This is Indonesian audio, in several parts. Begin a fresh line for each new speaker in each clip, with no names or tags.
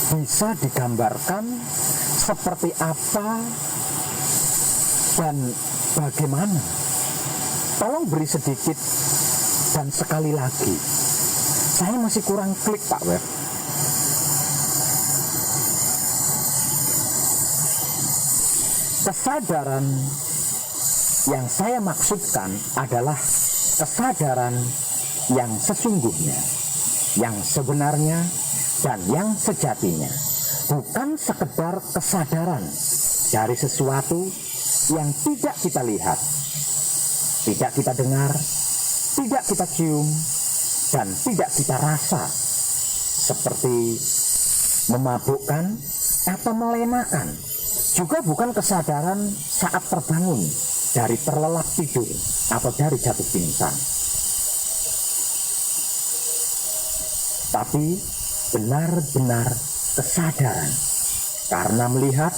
bisa digambarkan seperti apa dan bagaimana? Tolong beri sedikit dan sekali lagi. Saya masih kurang klik, Pak Web. Kesadaran yang saya maksudkan adalah kesadaran yang sesungguhnya, yang sebenarnya, dan yang sejatinya. Bukan sekedar kesadaran dari sesuatu yang tidak kita lihat, tidak kita dengar, tidak kita cium, dan tidak kita rasa, seperti memabukkan atau melenakan. Juga bukan kesadaran saat terbangun dari terlelap tidur atau dari jatuh pingsan, tapi benar-benar kesadaran karena melihat,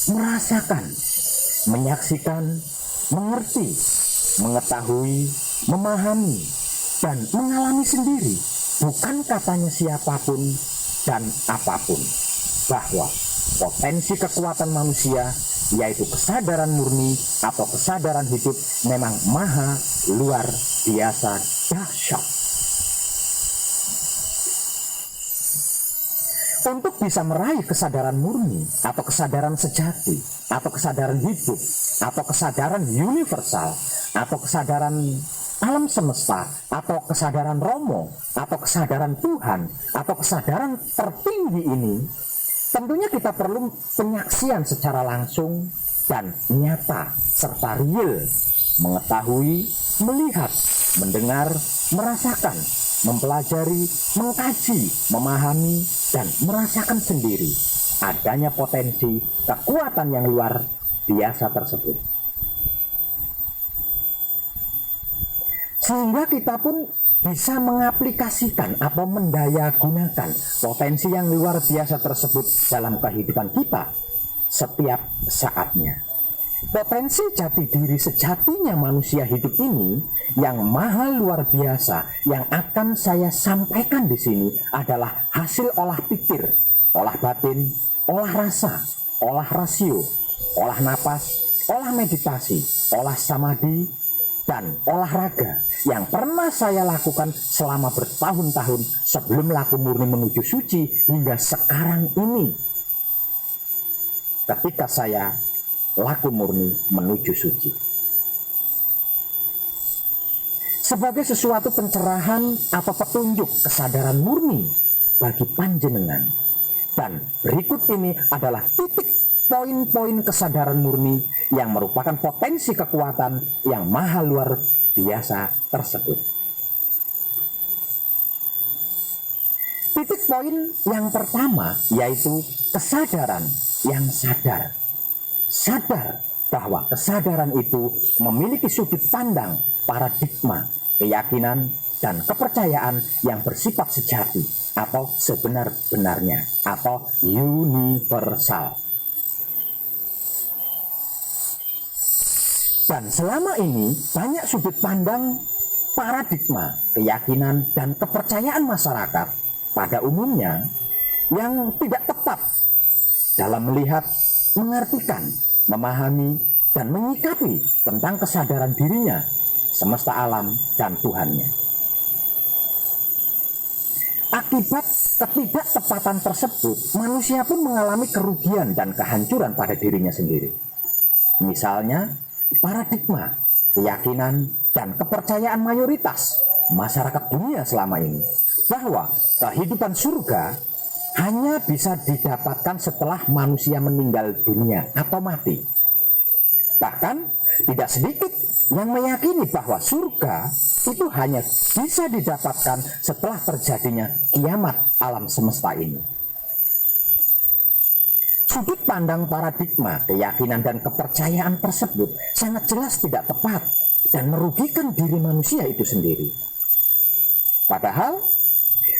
merasakan, menyaksikan, mengerti, mengetahui, memahami, dan mengalami sendiri, bukan katanya siapapun dan apapun, bahwa potensi kekuatan manusia, yaitu kesadaran murni atau kesadaran hidup, memang maha luar biasa dahsyat. Untuk bisa meraih kesadaran murni atau kesadaran sejati atau kesadaran hidup atau kesadaran universal atau kesadaran alam semesta atau kesadaran Romo atau kesadaran Tuhan atau kesadaran tertinggi ini, tentunya kita perlu penyaksian secara langsung dan nyata serta real, mengetahui, melihat, mendengar, merasakan, mempelajari, mengkaji, memahami, dan merasakan sendiri adanya potensi kekuatan yang luar biasa tersebut. Sehingga kita pun bisa mengaplikasikan atau mendayagunakan potensi yang luar biasa tersebut dalam kehidupan kita setiap saatnya. Potensi jati diri sejatinya manusia hidup ini yang maha luar biasa yang akan saya sampaikan di sini adalah hasil olah pikir, olah batin, olah rasa, olah rasio, olah napas, olah meditasi, olah samadhi, dan olahraga yang pernah saya lakukan selama bertahun-tahun sebelum laku murni menuju suci hingga sekarang ini. Ketika saya laku murni menuju suci, sebagai sesuatu pencerahan atau petunjuk kesadaran murni bagi panjenengan. Dan berikut ini adalah titik poin-poin kesadaran murni yang merupakan potensi kekuatan yang maha luar biasa tersebut. Titik poin yang pertama yaitu kesadaran yang sadar. Sadar bahwa kesadaran itu memiliki sudut pandang, paradigma, keyakinan, dan kepercayaan yang bersifat sejati atau sebenar-benarnya atau universal. Dan selama ini banyak sudut pandang, paradigma, keyakinan, dan kepercayaan masyarakat pada umumnya yang tidak tepat dalam melihat, mengartikan, memahami, dan menyikapi tentang kesadaran dirinya, semesta alam, dan Tuhannya. Akibat ketidaktepatan tersebut, manusia pun mengalami kerugian dan kehancuran pada dirinya sendiri. Misalnya, paradigma, keyakinan, dan kepercayaan mayoritas masyarakat dunia selama ini bahwa kehidupan surga hanya bisa didapatkan setelah manusia meninggal dunia atau mati. Bahkan tidak sedikit yang meyakini bahwa surga itu hanya bisa didapatkan setelah terjadinya kiamat alam semesta ini. Sudut pandang paradigma, keyakinan, dan kepercayaan tersebut sangat jelas tidak tepat dan merugikan diri manusia itu sendiri. Padahal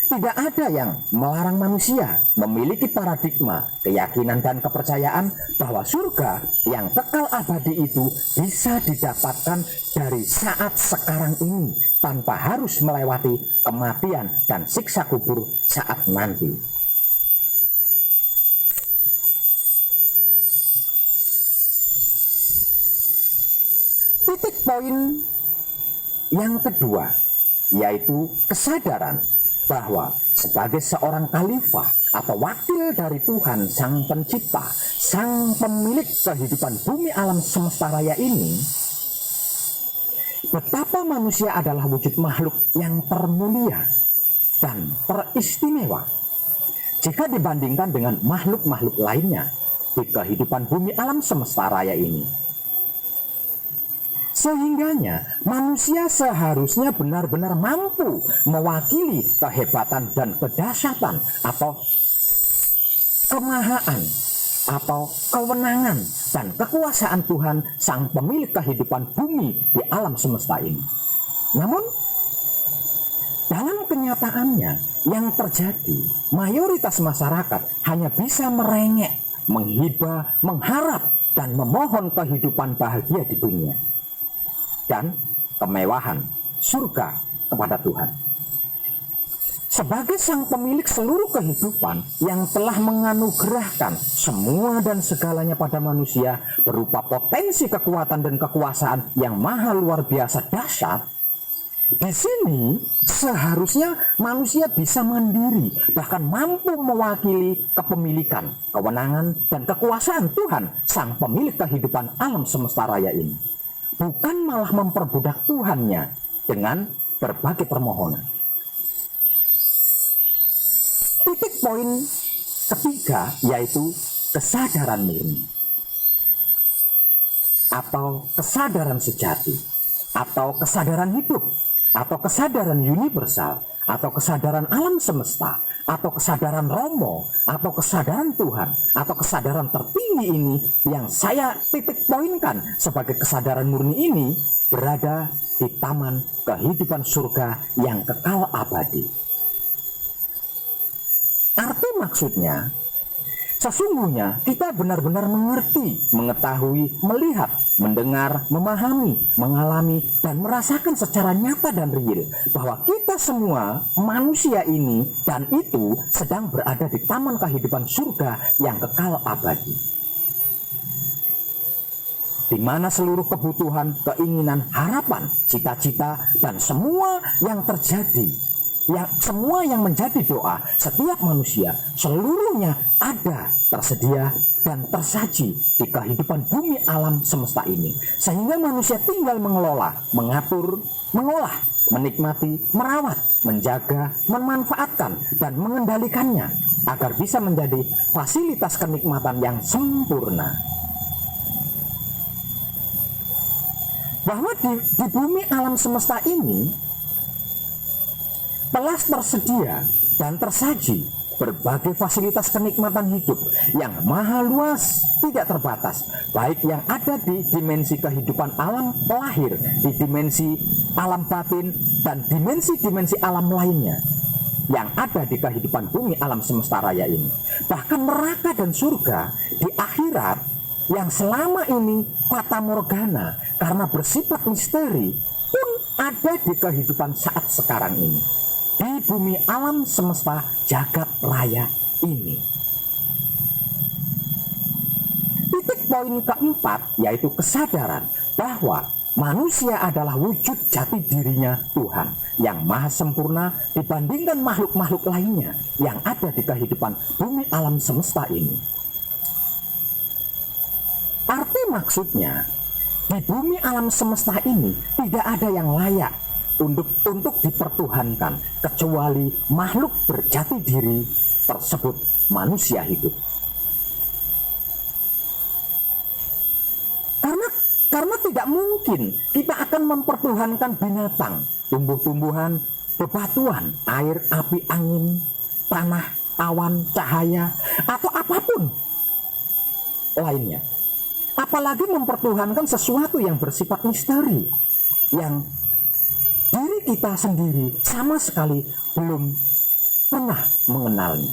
tidak ada yang melarang manusia memiliki paradigma, keyakinan, dan kepercayaan bahwa surga yang kekal abadi itu bisa didapatkan dari saat sekarang ini tanpa harus melewati kematian dan siksa kubur saat nanti. Titik poin yang kedua yaitu kesadaran bahwa sebagai seorang khalifah atau wakil dari Tuhan Sang Pencipta, Sang Pemilik kehidupan bumi alam semesta raya ini, betapa manusia adalah wujud makhluk yang termulia dan teristimewa jika dibandingkan dengan makhluk-makhluk lainnya di kehidupan bumi alam semesta raya ini. Sehingganya manusia seharusnya benar-benar mampu mewakili kehebatan dan kedahsyatan atau kemahaan atau kewenangan dan kekuasaan Tuhan Sang Pemilik kehidupan bumi di alam semesta ini. Namun dalam kenyataannya yang terjadi, mayoritas masyarakat hanya bisa merengek, menghibah, mengharap dan memohon kehidupan bahagia di dunia dan kemewahan surga kepada Tuhan. Sebagai Sang Pemilik seluruh kehidupan yang telah menganugerahkan semua dan segalanya pada manusia berupa potensi kekuatan dan kekuasaan yang maha luar biasa dahsyat, di sini seharusnya manusia bisa mandiri, bahkan mampu mewakili kepemilikan, kewenangan, dan kekuasaan Tuhan Sang Pemilik kehidupan alam semesta raya ini, bukan malah memperbudak Tuhannya dengan berbagai permohonan. Titik poin ketiga yaitu kesadaran murni atau kesadaran sejati atau kesadaran hidup atau kesadaran universal atau kesadaran alam semesta atau kesadaran Romo atau kesadaran Tuhan atau kesadaran tertinggi ini yang saya titik poinkan sebagai kesadaran murni ini berada di taman kehidupan surga yang kekal abadi. Arti maksudnya, sesungguhnya kita benar-benar mengerti, mengetahui, melihat, mendengar, memahami, mengalami, dan merasakan secara nyata dan real bahwa kita semua manusia ini dan itu sedang berada di taman kehidupan surga yang kekal abadi, di mana seluruh kebutuhan, keinginan, harapan, cita-cita, dan semua yang terjadi, semua yang menjadi doa setiap manusia seluruhnya ada, tersedia, dan tersaji di kehidupan bumi alam semesta ini, sehingga manusia tinggal mengelola, mengatur, mengolah, menikmati, merawat, menjaga, memanfaatkan, dan mengendalikannya agar bisa menjadi fasilitas kenikmatan yang sempurna. Bahwa di bumi alam semesta ini telah tersedia dan tersaji berbagai fasilitas kenikmatan hidup yang maha luas, tidak terbatas, baik yang ada di dimensi kehidupan alam lahir, di dimensi alam batin, dan dimensi-dimensi alam lainnya yang ada di kehidupan bumi alam semesta raya ini. Bahkan neraka dan surga di akhirat yang selama ini fata morgana karena bersifat misteri pun ada di kehidupan saat sekarang ini, di bumi alam semesta jagat raya ini. Titik poin keempat yaitu kesadaran bahwa manusia adalah wujud jati dirinya Tuhan yang maha sempurna dibandingkan makhluk-makhluk lainnya yang ada di kehidupan bumi alam semesta ini. Arti maksudnya, di bumi alam semesta ini tidak ada yang layak untuk dipertuhankan kecuali makhluk berjati diri tersebut, manusia hidup. Karena tidak mungkin kita akan mempertuhankan binatang, tumbuh-tumbuhan, bebatuan, air, api, angin, tanah, awan, cahaya, atau apapun lainnya. Apalagi mempertuhankan sesuatu yang bersifat misteri, yang diri kita sendiri sama sekali belum pernah mengenalnya.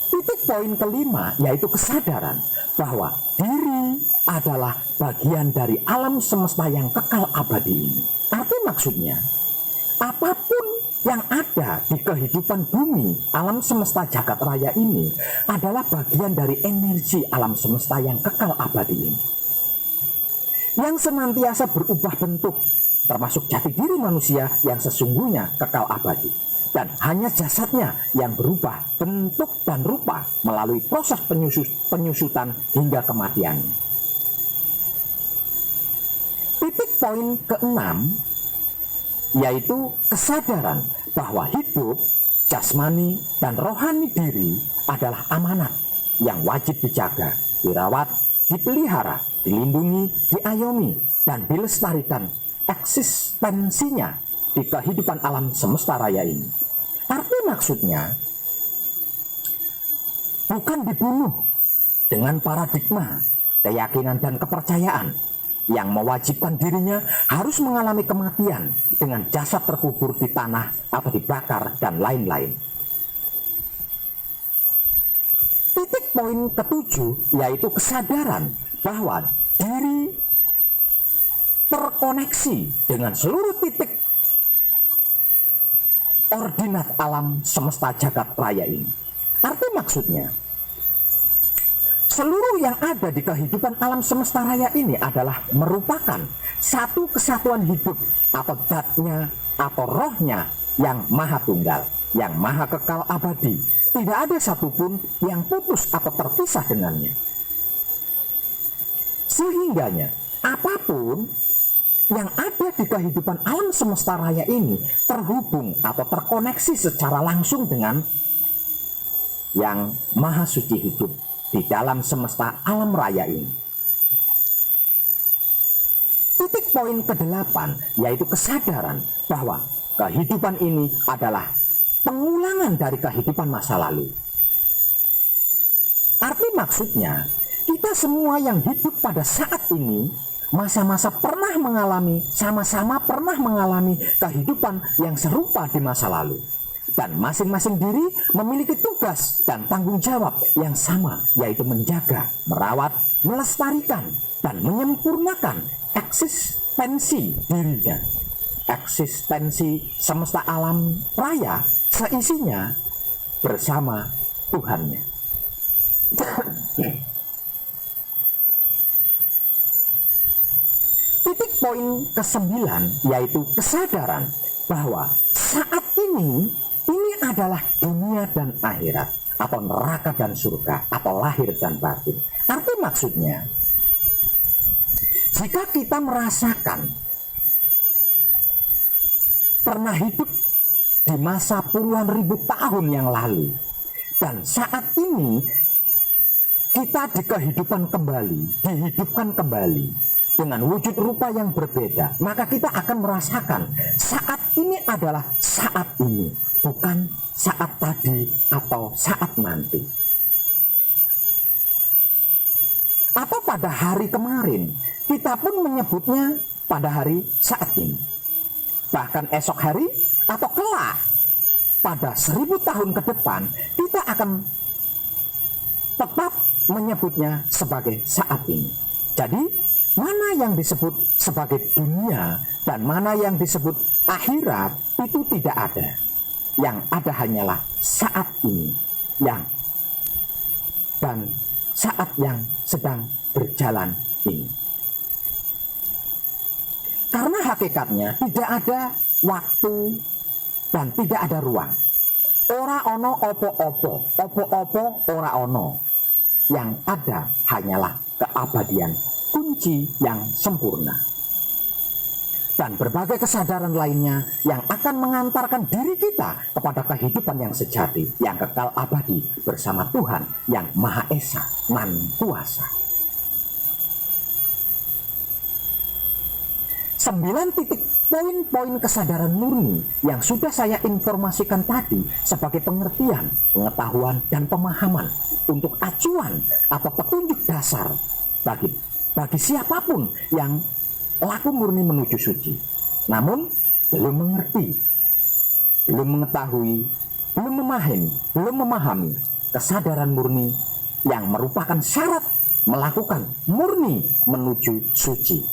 Titik poin kelima yaitu kesadaran bahwa diri adalah bagian dari alam semesta yang kekal abadi ini. Arti maksudnya, apapun yang ada di kehidupan bumi alam semesta jagat raya ini adalah bagian dari energi alam semesta yang kekal abadi ini. yang senantiasa berubah bentuk, termasuk jati diri manusia yang sesungguhnya kekal abadi. Dan hanya jasadnya yang berubah bentuk dan rupa melalui proses penyusutan hingga kematiannya. Titik poin keenam yaitu kesadaran bahwa hidup, jasmani, dan rohani diri adalah amanat yang wajib dijaga, dirawat, dipelihara, dilindungi, diayomi, dan dilestarikan eksistensinya di kehidupan alam semesta raya ini. Arti maksudnya bukan dibunuh dengan paradigma, keyakinan, dan kepercayaan yang mewajibkan dirinya harus mengalami kematian dengan jasad terkubur di tanah atau dibakar dan lain-lain. Titik poin ketujuh yaitu kesadaran bahwa diri terkoneksi dengan seluruh titik ordinat alam semesta jagat raya ini. Arti maksudnya, seluruh yang ada di kehidupan alam semesta raya ini adalah merupakan satu kesatuan hidup atau datnya atau rohnya yang maha tunggal, yang maha kekal abadi. Tidak ada satupun yang putus atau terpisah dengannya. Sehingganya, apapun yang ada di kehidupan alam semesta raya ini terhubung atau terkoneksi secara langsung dengan yang maha suci hidup di dalam semesta alam raya ini. Titik poin ke-8 yaitu kesadaran bahwa kehidupan ini adalah pengulangan dari kehidupan masa lalu. Arti maksudnya, kita semua yang hidup pada saat ini masa-masa pernah mengalami, sama-sama pernah mengalami kehidupan yang serupa di masa lalu. Dan masing-masing diri memiliki tugas dan tanggung jawab yang sama, yaitu menjaga, merawat, melestarikan, dan menyempurnakan eksistensi dirinya. Eksistensi semesta alam raya seisinya bersama Tuhannya. Titik poin ke-9 yaitu kesadaran bahwa saat ini adalah dunia dan akhirat, atau neraka dan surga, atau lahir dan batin. Arti maksudnya, jika kita merasakan pernah hidup di masa puluhan ribu tahun yang lalu, dan saat ini kita dihidupkan kembali dengan wujud rupa yang berbeda, maka kita akan merasakan saat ini adalah saat ini, bukan saat tadi atau saat nanti. Atau pada hari kemarin, kita pun menyebutnya pada hari saat ini. Bahkan esok hari atau kelak, pada 1000 tahun ke depan, kita akan tetap menyebutnya sebagai saat ini. Jadi, mana yang disebut sebagai dunia dan mana yang disebut akhirat itu tidak ada. Yang ada hanyalah saat ini dan saat yang sedang berjalan ini. Karena hakikatnya tidak ada waktu dan tidak ada ruang. Ora ono opo-opo ora ono. Yang ada hanyalah keabadian, kunci yang sempurna. Dan berbagai kesadaran lainnya yang akan mengantarkan diri kita kepada kehidupan yang sejati, yang kekal abadi bersama Tuhan yang Maha Esa dan Kuasa. 9 titik poin-poin kesadaran murni yang sudah saya informasikan tadi sebagai pengertian, pengetahuan, dan pemahaman untuk acuan atau petunjuk dasar bagi siapapun yang laku murni menuju suci, namun belum mengerti, belum mengetahui, belum memahami kesadaran murni yang merupakan syarat melakukan murni menuju suci.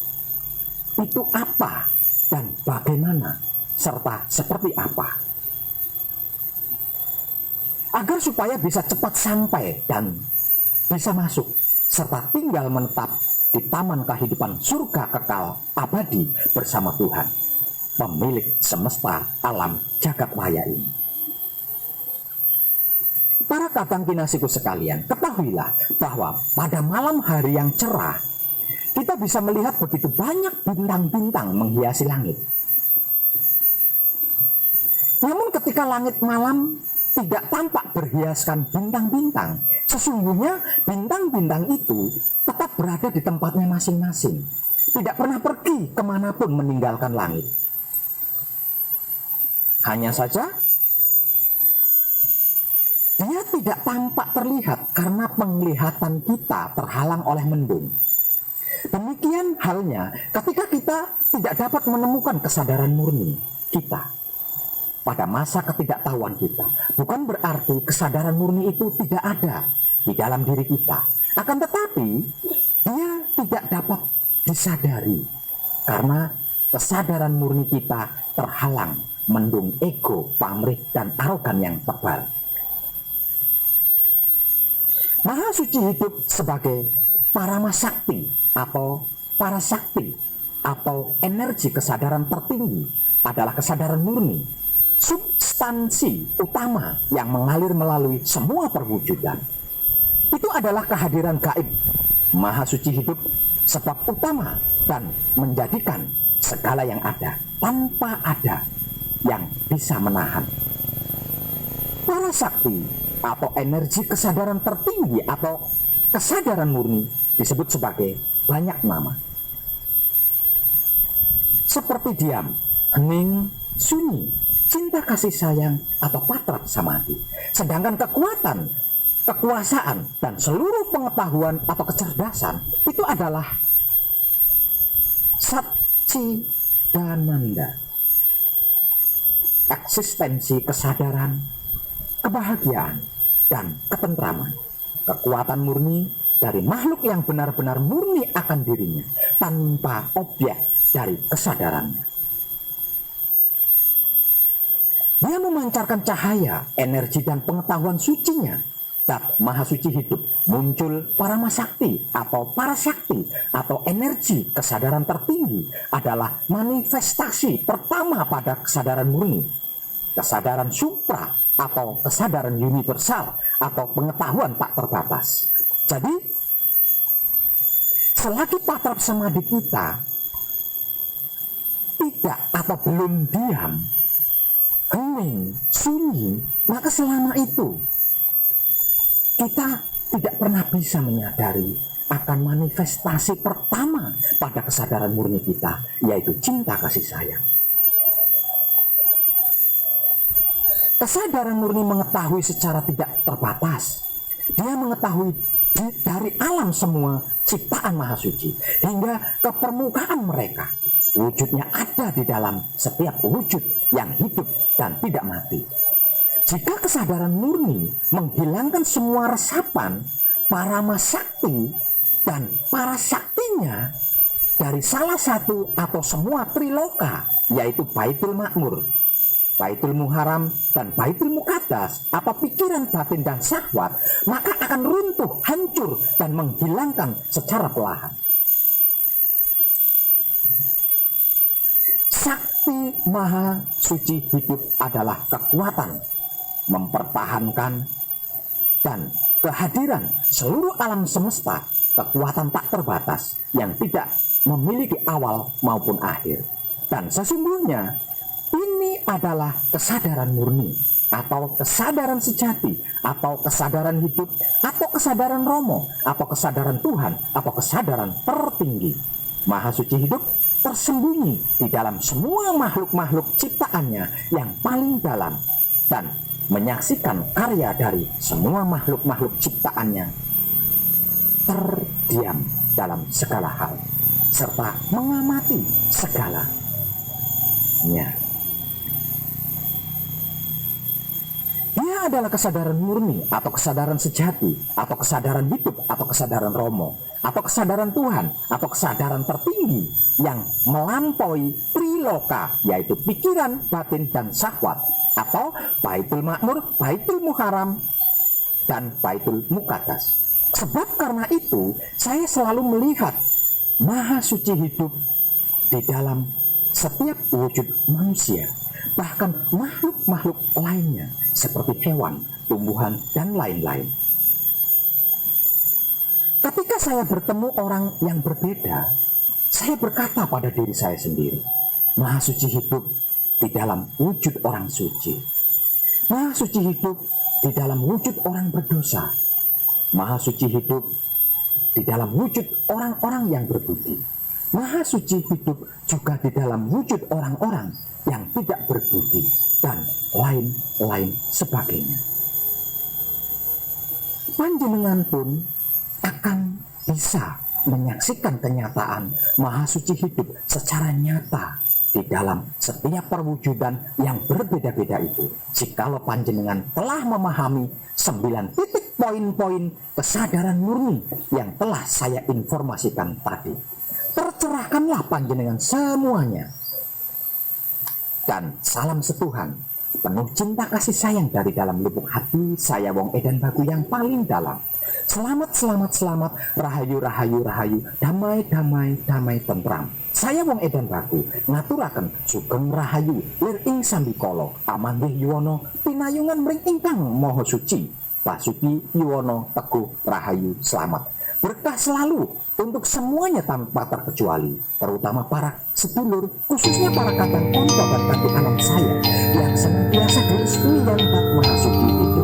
Itu apa dan bagaimana serta seperti apa? Agar supaya bisa cepat sampai dan bisa masuk serta tinggal menetap di taman kehidupan surga kekal abadi bersama Tuhan, pemilik semesta alam jagat raya ini. Para kakang kinasiku sekalian, ketahuilah bahwa pada malam hari yang cerah, kita bisa melihat begitu banyak bintang-bintang menghiasi langit. Namun ketika langit malam tidak tampak berhiaskan bintang-bintang, sesungguhnya bintang-bintang itu tetap berada di tempatnya masing-masing, tidak pernah pergi kemanapun meninggalkan langit. Hanya saja dia tidak tampak terlihat karena penglihatan kita terhalang oleh mendung. Demikian halnya ketika kita tidak dapat menemukan kesadaran murni kita pada masa ketidaktahuan kita. Bukan berarti kesadaran murni itu tidak ada di dalam diri kita. Akan tetapi dia tidak dapat disadari karena kesadaran murni kita terhalang mendung ego, pamrih, dan arogan yang tebal. Maha Suci hidup sebagai parama sakti atau para sakti atau energi kesadaran tertinggi adalah kesadaran murni, substansi utama yang mengalir melalui semua perwujudan. Itu adalah kehadiran gaib Maha Suci hidup sebab utama dan menjadikan segala yang ada tanpa ada yang bisa menahan. Para sakti atau energi kesadaran tertinggi atau kesadaran murni disebut sebagai banyak nama, seperti diam, hening, sunyi, cinta kasih sayang, atau patrat samadhi. Sedangkan kekuatan, kekuasaan, dan seluruh pengetahuan atau kecerdasan itu adalah Satchidananda, eksistensi kesadaran, kebahagiaan, dan ketentraman. Kekuatan murni dari makhluk yang benar-benar murni akan dirinya tanpa objek dari kesadarannya. Dia memancarkan cahaya, energi, dan pengetahuan sucinya. Zat Maha Suci hidup muncul para masakti atau para sakti atau energi kesadaran tertinggi adalah manifestasi pertama pada kesadaran murni, kesadaran supra atau kesadaran universal atau pengetahuan tak terbatas. Jadi selagi patrap samadhi kita tidak atau belum diam, hening, sunyi, maka selama itu kita tidak pernah bisa menyadari akan manifestasi pertama pada kesadaran murni kita, yaitu cinta kasih sayang. Kesadaran murni mengetahui secara tidak terbatas. Dia mengetahui dari alam semua ciptaan Maha Suci hingga ke permukaan mereka. Wujudnya ada di dalam setiap wujud yang hidup dan tidak mati. Jika kesadaran murni menghilangkan semua resapan para masakti dan para saktinya dari salah satu atau semua triloka, yaitu Baitul Makmur, Baitul Muharram, dan Baitul Muqaddas atau pikiran, batin, dan syahwat, maka akan runtuh, hancur, dan menghilangkan secara perlahan. Sakti Maha Suci hidup adalah kekuatan mempertahankan dan kehadiran seluruh alam semesta, kekuatan tak terbatas yang tidak memiliki awal maupun akhir. Dan sesungguhnya ini adalah kesadaran murni atau kesadaran sejati atau kesadaran hidup atau kesadaran Romo atau kesadaran Tuhan atau kesadaran tertinggi. Maha Suci hidup tersembunyi di dalam semua makhluk-makhluk ciptaannya yang paling dalam dan menyaksikan karya dari semua makhluk-makhluk ciptaannya terdiam dalam segala hal serta mengamati segalanya. Dia adalah kesadaran murni atau kesadaran sejati atau kesadaran hidup atau kesadaran Romo atau kesadaran Tuhan atau kesadaran tertinggi yang melampaui triloka, yaitu pikiran, batin, dan syahwat, atau Baitul Makmur, Baitul Muharram, dan Baitul Muqaddas. Sebab karena itu saya selalu melihat Maha Suci hidup di dalam setiap wujud manusia, bahkan makhluk-makhluk lainnya seperti hewan, tumbuhan, dan lain-lain. Ketika saya bertemu orang yang berbeda, saya berkata pada diri saya sendiri, Maha Suci hidup di dalam wujud orang suci. Maha Suci hidup di dalam wujud orang berdosa. Maha Suci hidup di dalam wujud orang-orang yang berbudi. Maha Suci hidup juga di dalam wujud orang-orang yang tidak berbudi, dan lain-lain sebagainya. Panjenengan pun akan bisa menyaksikan kenyataan Maha Suci hidup secara nyata di dalam setiap perwujudan yang berbeda-beda itu, jikalau panjenengan telah memahami 9 titik poin-poin kesadaran murni yang telah saya informasikan tadi. Tercerahkanlah panjenengan semuanya. Dan salam setuhan, penuh cinta kasih sayang dari dalam lubuk hati saya, Wong Edan Bagu, yang paling dalam. Selamat, selamat, selamat, rahayu, rahayu, rahayu, damai, damai, damai, tentram. Saya Wong Edan Bagu ngaturaken sugeng rahayu lir ing sambikala amanggih yuwana pinayungan mring ingkang maha suci. Basuki yuwana teguh rahayu selamat. Berkah selalu untuk semuanya tanpa terkecuali, terutama para sedulur, khususnya para kadang konco dan kadang anak saya yang senantiasa direstui yang tak Maha Suci itu.